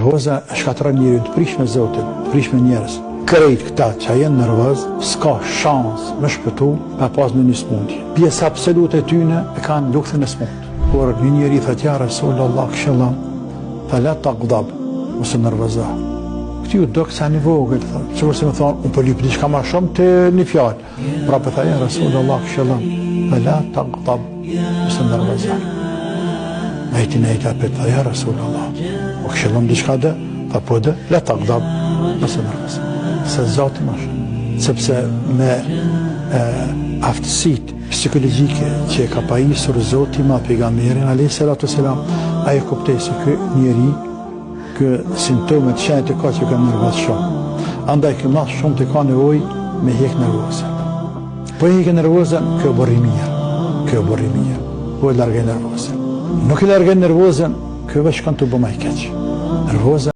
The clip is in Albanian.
Nervoza e shkatëron njeriu, të prish me Zotin, të prish me njerëz. Krejt këta që janë nervoz, s'ka shans me shpëtu pa pas në një smundje. Pjesë absolute e tyne e kanë luktën e smund. Por një njeri thot ja Rasulullah këshillam, fala taghdab, mos e nervozo. Këtu do kësa një vogël, sikur se më thonë, unë po lyp diçka më shumë të një fjalë. Pra po tha ja Rasulullah këshillam, fala taghdab, mos e nervozo. Ajti nejta për tha ja Rasulullah, o këshillam diçka dhe, tha po dhe, la taghdab, mos e nervozo. Se Zoti më shumë, sepse me aftësitë psikologjike që e ka pajisur Zoti ma pejgamberin alayhi salatu selam, ai kuptoi se ky njeri, ky simptomet shenjat e ka që ka nervoz shumë. Andaj që më shumë të ka nevojë me hek nervozën. Po hek nervozën, kjo borri mirë, po largë nervozën. Nuk e largë nervozën, kjo veç kanë të bëma i keq. Nervoza